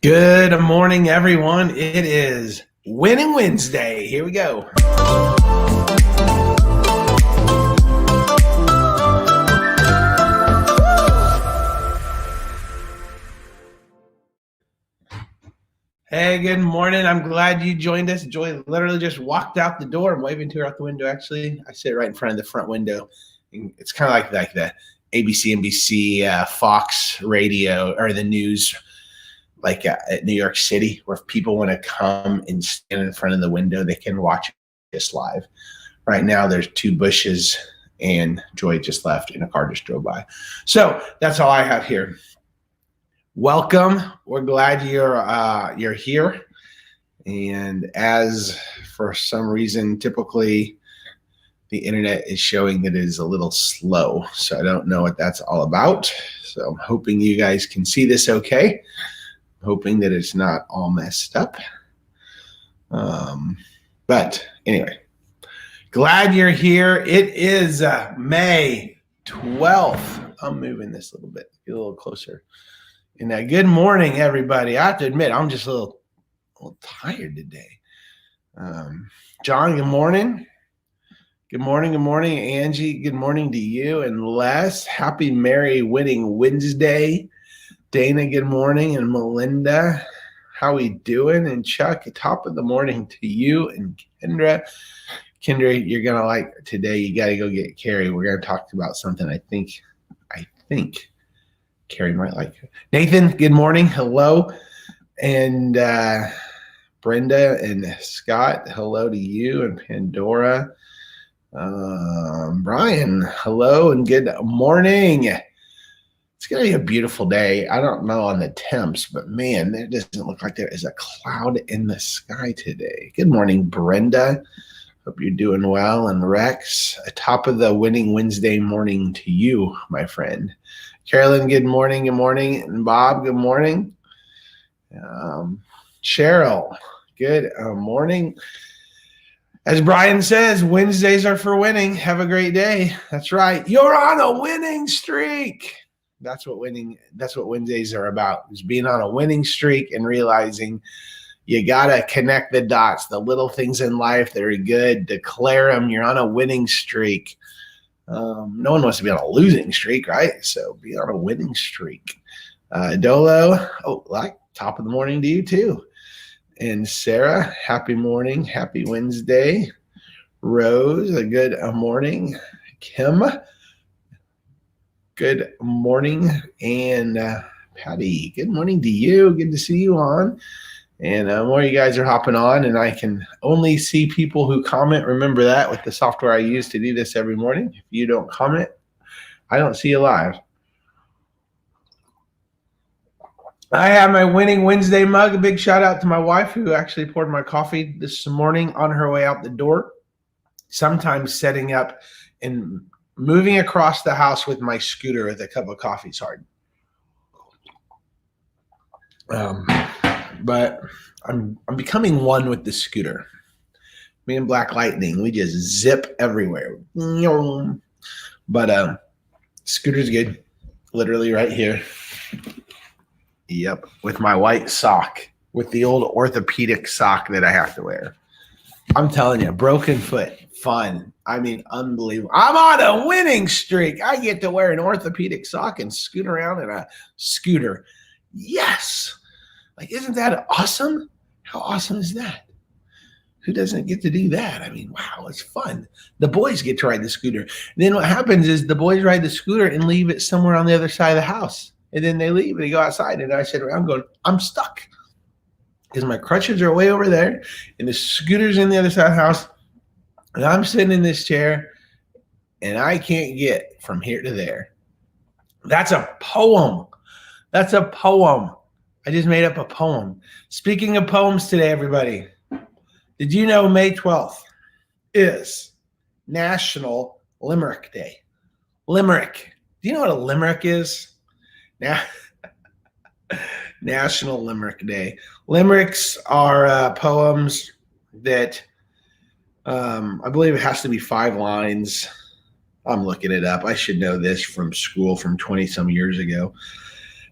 Good morning, everyone. It is Winning Wednesday. Here we go. Hey, good morning. I'm glad you joined us. Joy literally just walked out the door. I'm waving to her out the window, actually. I sit right in front of the front window. It's kind of like the ABC, NBC, Fox radio, or the news, like at New York City, where if people want to come and stand in front of the window, they can watch this live. Right now, there's two bushes, and Joy just left, and a car just drove by. So that's all I have here. Welcome. We're glad you're here. And as for some reason, typically the internet is showing that it is a little slow. So I don't know what that's all about. So I'm hoping you guys can see this okay. Hoping that it's not all messed up. But anyway, glad you're here. It is May 12th. I'm moving this a little bit, get a little closer. And good morning, everybody. I have to admit, I'm just a little tired today. John, good morning. Good morning. Good morning, Angie. Good morning to you. And Les, happy Merry Winning Wednesday. Dana, good morning. And Melinda, how we doing? And Chuck, top of the morning to you. And Kendra, you're going to like today. You got to go get Carrie. We're going to talk about something I think Carrie might like it. Nathan, good morning. Hello. And Brenda and Scott, hello to you. And Pandora. Brian, hello and good morning. It's going to be a beautiful day. I don't know on the temps, but man, it doesn't look like there is a cloud in the sky today. Good morning, Brenda. Hope you're doing well. And Rex, top of the Winning Wednesday morning to you, my friend. Carolyn, good morning. Good morning. And Bob, good morning. Cheryl, good morning. As Brian says, Wednesdays are for winning. Have a great day. That's right. You're on a winning streak. That's what Wednesdays are about, is being on a winning streak and realizing you got to connect the dots, the little things in life that are good, declare them. You're on a winning streak. No one wants to be on a losing streak, right? So be on a winning streak. Dolo, like top of the morning to you too. And Sarah, happy morning, happy Wednesday. Rose, a good morning. Kim, good morning. And Patty, good morning to you. Good to see you on. And more of you guys are hopping on, and I can only see people who comment. Remember that with the software I use to do this every morning. If you don't comment, I don't see you live. I have my Winning Wednesday mug. A big shout out to my wife, who actually poured my coffee this morning on her way out the door. Sometimes setting up and moving across the house with my scooter with a cup of coffee is hard. But I'm becoming one with the scooter. Me and Black Lightning, we just zip everywhere. But scooter's good. Literally right here. Yep, with my white sock, with the old orthopedic sock that I have to wear. I'm telling you, broken foot, fun. I mean, unbelievable. I'm on a winning streak. I get to wear an orthopedic sock and scoot around in a scooter. Yes. Like, isn't that awesome? How awesome is that? Who doesn't get to do that? I mean, wow, it's fun. The boys get to ride the scooter. And then what happens is the boys ride the scooter and leave it somewhere on the other side of the house. And then they leave and they go outside. And I said, I'm stuck because my crutches are way over there and the scooter's in the other side of the house. And I'm sitting in this chair and I can't get from here to there. That's a poem. That's a poem. I just made up a poem. Speaking of poems today, everybody, did you know May 12th is National Limerick Day? Limerick. Do you know what a limerick is? National Limerick Day. Limericks are poems that I believe it has to be 5 lines. I'm looking it up. I should know this from school from 20 some years ago.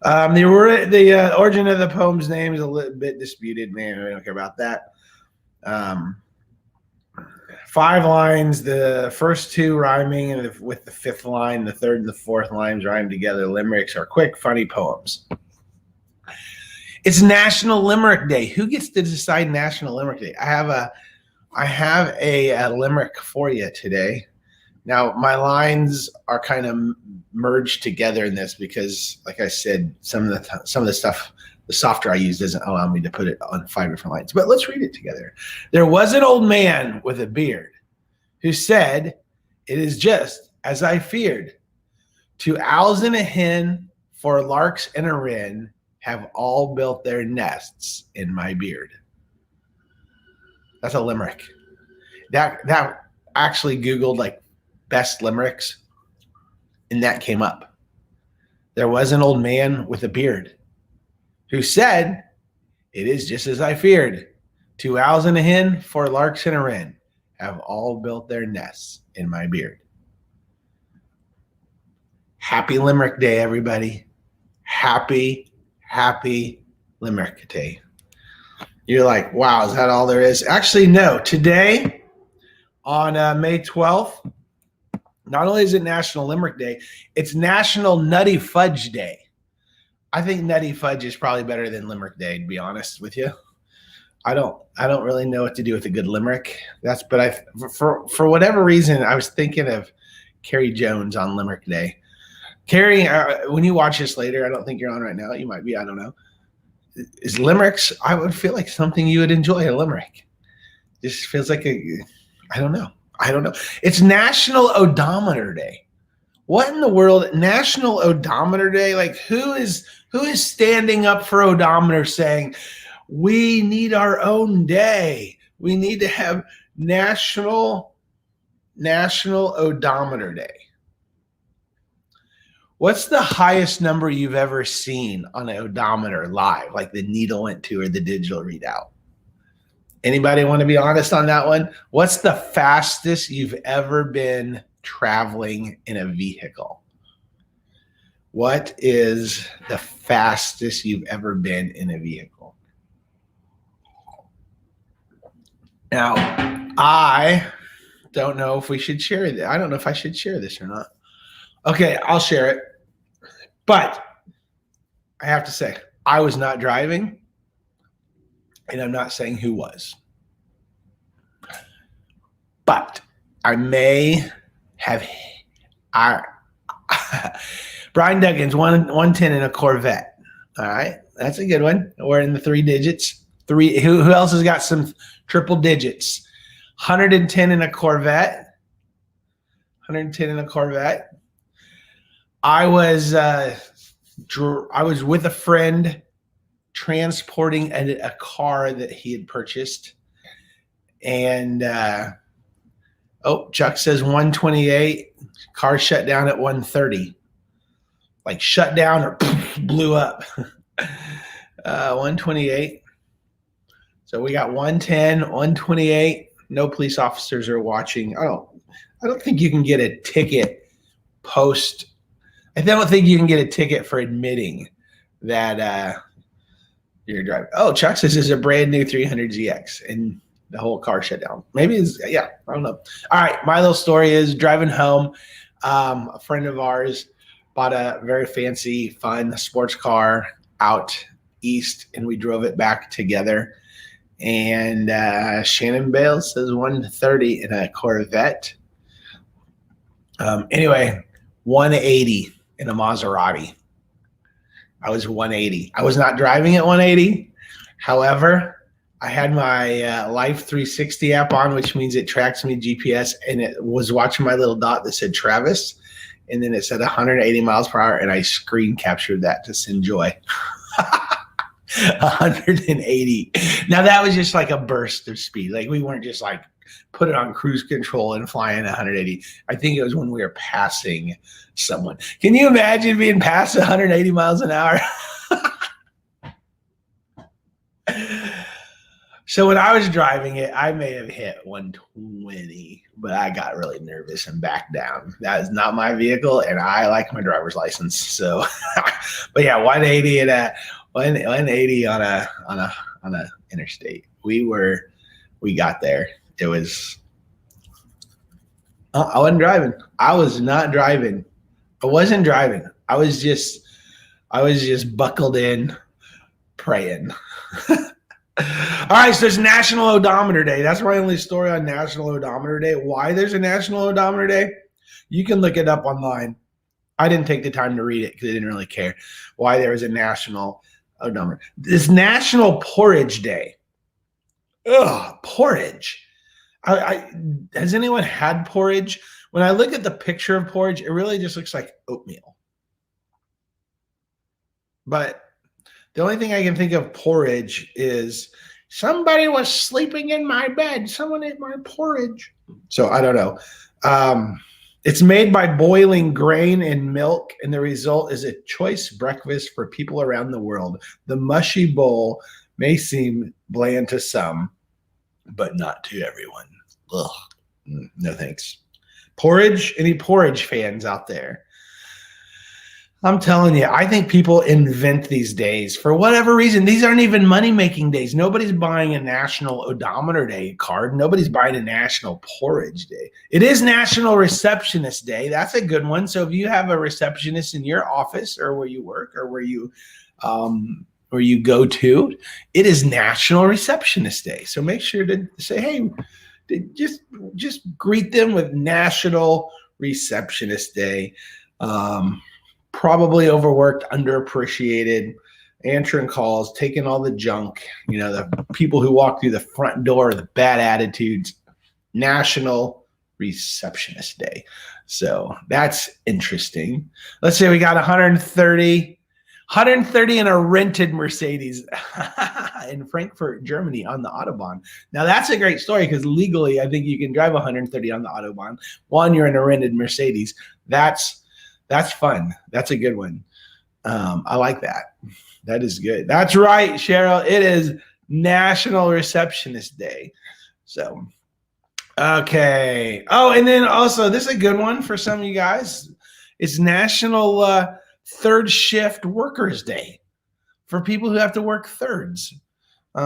The origin of the poem's name is a little bit disputed. Man, I don't care about that. 5 lines, the first 2 rhyming, and with the 5th line, the 3rd and the 4th lines rhyme together. Limericks are quick, funny poems. It's National Limerick Day. Who gets to decide National Limerick Day? I have a limerick for you today. Now, my lines are kind of merged together in this because, like I said, some of the stuff, the software I use doesn't allow me to put it on 5 different lines. But let's read it together. There was an old man with a beard who said, "It is just as I feared. 2 owls and a hen, 4 larks and a wren have all built their nests in my beard." That's a limerick. That actually Googled like best limericks, and that came up. There was an old man with a beard who said, "It is just as I feared. 2 owls and a hen, 4 larks and a wren have all built their nests in my beard." Happy Limerick Day, everybody. Happy Limerick Day. You're like, wow, is that all there is? Actually, no. Today, on May 12th, not only is it National Limerick Day, it's National Nutty Fudge Day. I think Nutty Fudge is probably better than Limerick Day, to be honest with you. I don't really know what to do with a good limerick. For whatever reason, I was thinking of Carrie Jones on Limerick Day. Carrie, when you watch this later, I don't think you're on right now. You might be, I don't know. Is limericks, I would feel like something you would enjoy, a limerick. Just feels like I don't know. It's National Odometer Day. What in the world? National Odometer Day? Like who is standing up for odometer saying, we need our own day. We need to have National Odometer Day. What's the highest number you've ever seen on an odometer live, like the needle went to or the digital readout? Anybody want to be honest on that one? What's the fastest you've ever been traveling in a vehicle? What is the fastest you've ever been in a vehicle? Now, I don't know if we should share that. I don't know if I should share this or not. Okay, I'll share it. But I have to say, I was not driving, and I'm not saying who was. But I may have. Brian Duggins, 110 in a Corvette. All right, that's a good one. We're in the 3 digits. Who else has got some triple digits? 110 in a Corvette. 110 in a Corvette. I was with a friend transporting a car that he had purchased, and Chuck says 128. Car shut down at 130. Like shut down or blew up. 128. So we got 110, 128. No police officers are watching. I don't think you can get a ticket post. I don't think you can get a ticket for admitting that you're driving. Oh, Chuck says this is a brand new 300ZX and the whole car shut down. Maybe I don't know. All right, my little story is driving home. A friend of ours bought a very fancy, fun sports car out east, and we drove it back together. And Shannon Bale says 130 in a Corvette. Anyway, 180 in a Maserati. I was 180. I was not driving at 180. However, I had my Life 360 app on, which means it tracks me GPS, and it was watching my little dot that said Travis, and then it said 180 miles per hour, and I screen captured that to send Joy. 180. Now that was just like a burst of speed. Like we weren't just like put it on cruise control and flying 180. I think it was when we were passing someone. Can you imagine being past 180 miles an hour? So when I was driving it, I may have hit 120, but I got really nervous and backed down. That is not my vehicle, and I like my driver's license. So, but yeah, 180 at a 180 on a interstate. We got there. It was. I wasn't driving. I was not driving. I wasn't driving. I was just buckled in, praying. All right, so there's National Odometer Day. That's my only story on National Odometer Day. Why there's a National Odometer Day? You can look it up online. I didn't take the time to read it because I didn't really care why there was a National Odometer. This National Porridge Day. Ugh, porridge. Has anyone had porridge? When I look at the picture of porridge, it really just looks like oatmeal. But the only thing I can think of porridge is somebody was sleeping in my bed. Someone ate my porridge. So I don't know. It's made by boiling grain and milk, and the result is a choice breakfast for people around the world. The mushy bowl may seem bland to some, but not to everyone. Ugh. No thanks. Porridge? Any porridge fans out there? I'm telling you, I think people invent these days for whatever reason. These aren't even money-making days. Nobody's buying a National Odometer Day card. Nobody's buying a National Porridge Day. It is National Receptionist Day. That's a good one. So if you have a receptionist in your office or where you work or where you go to, it is National Receptionist Day. So make sure to say, hey, just greet them with National Receptionist Day. Probably overworked, underappreciated, answering calls, taking all the junk, the people who walk through the front door, the bad attitudes. National Receptionist Day. So that's interesting. Let's say we got 130 in a rented Mercedes in Frankfurt, Germany on the Autobahn. Now that's a great story because legally I think you can drive 130 on the Autobahn while you're in a rented Mercedes. That's fun. That's a good one. I like that. That is good. That's right, Cheryl. It is National Receptionist Day. So, okay. Oh, and then also, this is a good one for some of you guys. It's National Third Shift Workers Day for people who have to work thirds.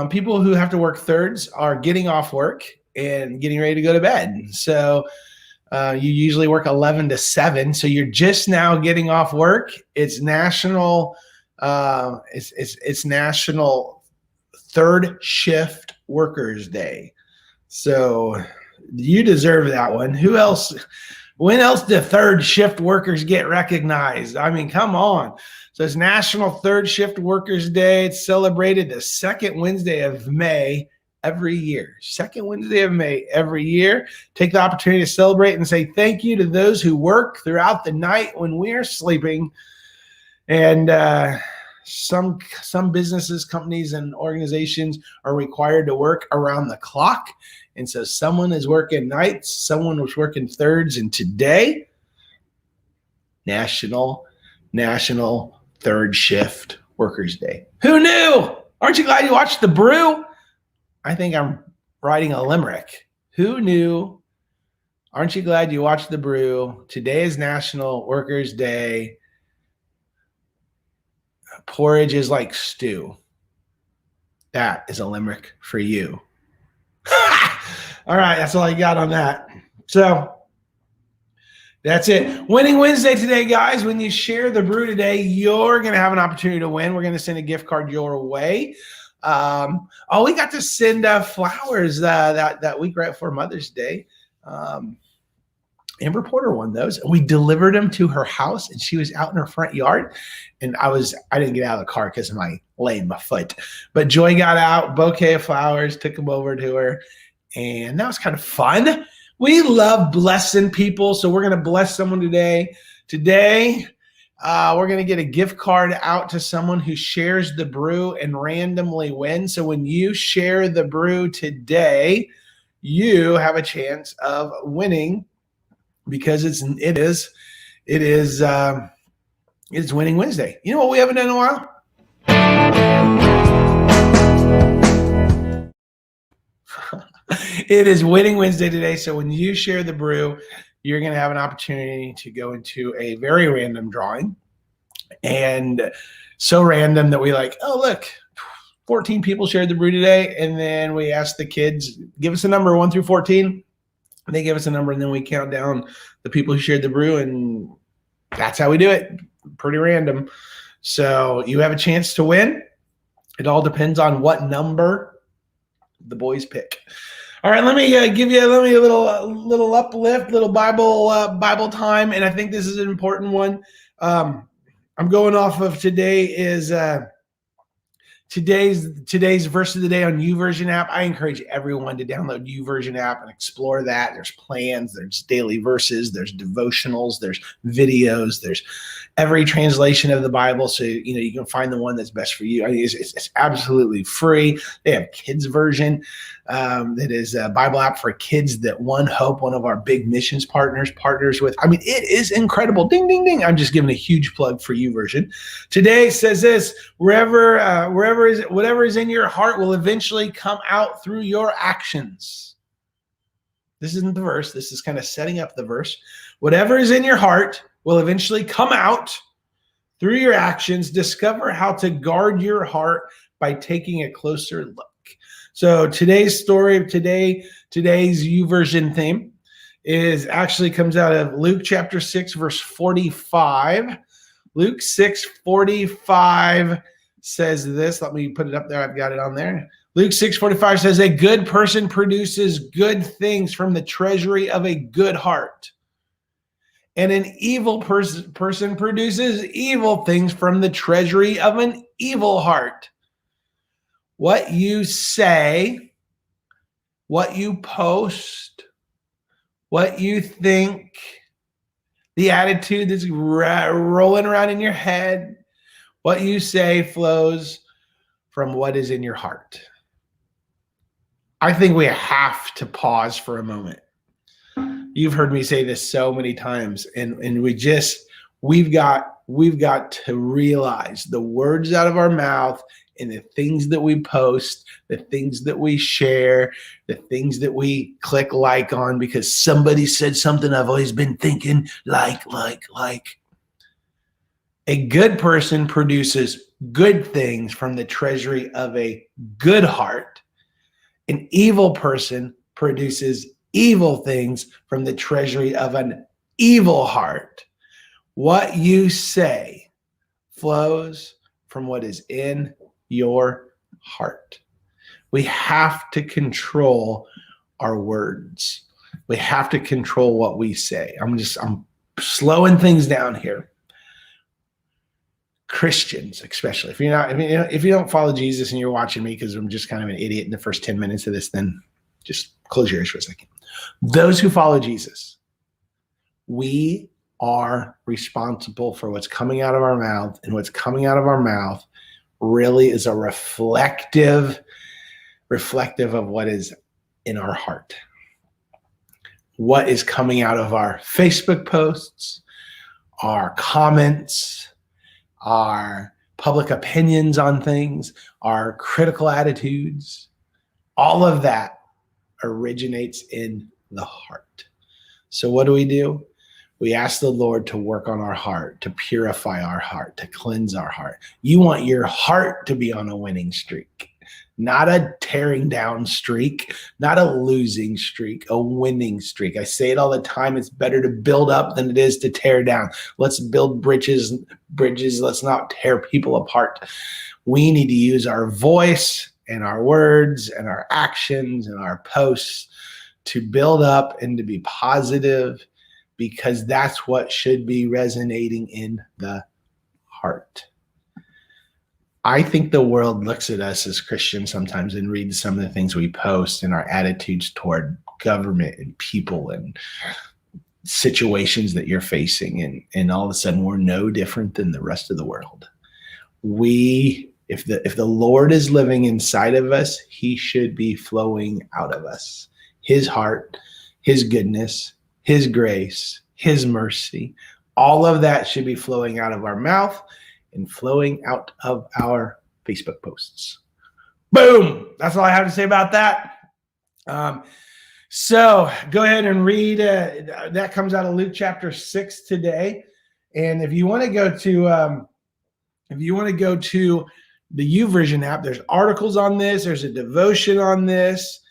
People who have to work thirds are getting off work and getting ready to go to bed. So, you usually work 11 to 7, so you're just now getting off work. It's National Third Shift Workers Day. So you deserve that one. Who else? When else do third shift workers get recognized? I mean, come on. So it's National Third Shift Workers Day. It's celebrated the second Wednesday of May every year. Second Wednesday of May every year. Take the opportunity to celebrate and say thank you to those who work throughout the night when we're sleeping. And some businesses, companies, and organizations are required to work around the clock. And so someone is working nights, someone was working thirds, and today, National Third Shift Workers Day. Who knew? Aren't you glad you watched The Brew? I think I'm writing a limerick. Who knew? Aren't you glad you watched The Brew? Today is National Workers' Day. Porridge is like stew. That is a limerick for you. All right, that's all I got on that. So that's it. Winning Wednesday today, guys. When you share The Brew today, you're going to have an opportunity to win. We're going to send a gift card your way. We got to send flowers that week right before Mother's Day. Amber Porter won those. We delivered them to her house, and she was out in her front yard. And I didn't get out of the car because of my lame foot. But Joy got out, bouquet of flowers, took them over to her, and that was kind of fun. We love blessing people, so we're going to bless someone today. Today, we're going to get a gift card out to someone who shares The Brew and randomly win. So when you share The Brew today, you have a chance of winning because it is Winning Wednesday. You know what we haven't done in a while? It is Winning Wednesday today. So when you share the brew, you're going to have an opportunity to go into a very random drawing. And so random that we like, oh, look, 14 people shared the brew today. And then we asked the kids, give us a number 1 through 14. And they give us a number, and then we count down the people who shared the brew. And that's how we do it. Pretty random. So you have a chance to win. It all depends on what number the boys pick. All right, let me give you a little uplift, little Bible time, and I think this is an important one. I'm going off of today's verse of the day on YouVersion app. I encourage everyone to download YouVersion app and explore that. There's plans, there's daily verses, there's devotionals, there's videos, there's every translation of the Bible. So, you can find the one that's best for you. I mean, it's absolutely free. They have kids version that is a Bible app for kids that One Hope, one of our big missions partners with. I mean, it is incredible. Ding, ding, ding. I'm just giving a huge plug for YouVersion. Today says this, whatever is in your heart will eventually come out through your actions. This isn't the verse. This is kind of setting up the verse. Whatever is in your heart will eventually come out through your actions. Discover how to guard your heart by taking a closer look. So today's story, today's YouVersion theme comes out of Luke chapter 6, verse 45. Luke 6:45 says this. Let me put it up there. I've got it on there. Luke 6:45 says, a good person produces good things from the treasury of a good heart. And an evil person produces evil things from the treasury of an evil heart. What you say, what you post, what you think, the attitude that's rolling around in your head, what you say flows from what is in your heart. I think we have to pause for a moment. You've heard me say this so many times, and we've got to realize the words out of our mouth and the things that we post, the things that we share, the things that we click like on because somebody said something I've always been thinking, like. A good person produces good things from the treasury of a good heart. An evil person produces evil things from the treasury of an evil heart. What you say flows from what is in your heart. We have to control our words. We have to control what we say. I'm slowing things down here. Christians, especially if you don't follow Jesus and you're watching me because I'm just kind of an idiot in the first 10 minutes of this, then just close your ears for a second. Those who follow Jesus, we are responsible for what's coming out of our mouth, and what's coming out of our mouth really is a reflective of what is in our heart. What is coming out of our Facebook posts, our comments, our public opinions on things, our critical attitudes, all of that originates in the heart. So what do? We ask the Lord to work on our heart, to purify our heart, to cleanse our heart. You want your heart to be on a winning streak, not a tearing down streak, not a losing streak, a winning streak. I say it all the time. It's better to build up than it is to tear down. Let's build bridges. Let's not tear people apart. We need to use our voice and our words and our actions and our posts to build up and to be positive, because that's what should be resonating in the heart. I think the world looks at us as Christians sometimes and reads some of the things we post and our attitudes toward government and people and situations that you're facing, and all of a sudden we're no different than the rest of the world. If the Lord is living inside of us, he should be flowing out of us. His heart, his goodness, his grace, his mercy, all of that should be flowing out of our mouth and flowing out of our Facebook posts. Boom. That's all I have to say about that. So go ahead and read. That comes out of Luke chapter 6 today. And if you want to go to the YouVersion app, there's articles on this. There's a devotion on this.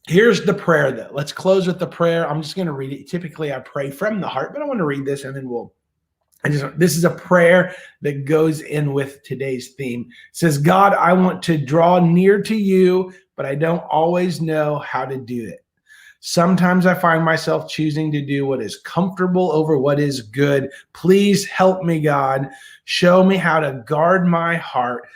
Here's the prayer, though. Let's close with the prayer. I'm just going to read it. Typically, I pray from the heart, but I want to read this, and then this is a prayer that goes in with today's theme. It says, God, I want to draw near to you, but I don't always know how to do it. Sometimes I find myself choosing to do what is comfortable over what is good. Please help me, God. Show me how to guard my heart.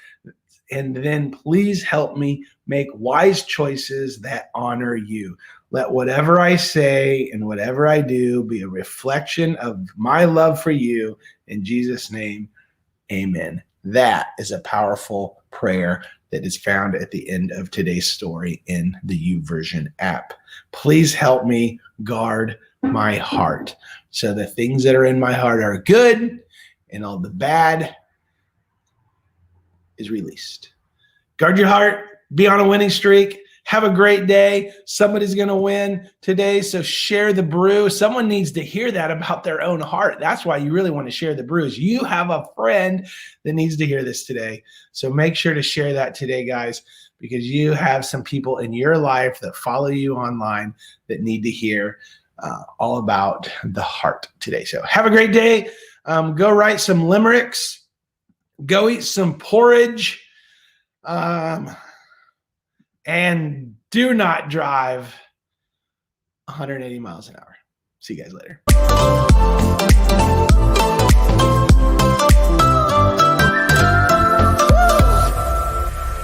And then please help me make wise choices that honor you. Let whatever I say and whatever I do be a reflection of my love for you. In Jesus' name, amen. That is a powerful prayer that is found at the end of today's story in the YouVersion app. Please help me guard my heart. So the things that are in my heart are good, and all the bad is released. Guard your heart. Be on a winning streak. Have a great day. Somebody's going to win today, so share the brew. Someone needs to hear that about their own heart. That's why you really want to share the brews. You have a friend that needs to hear this today. So make sure to share that today, guys, because you have some people in your life that follow you online that need to hear all about the heart today. So have a great day. Go write some limericks. Go eat some porridge. And do not drive 180 miles an hour. See you guys later.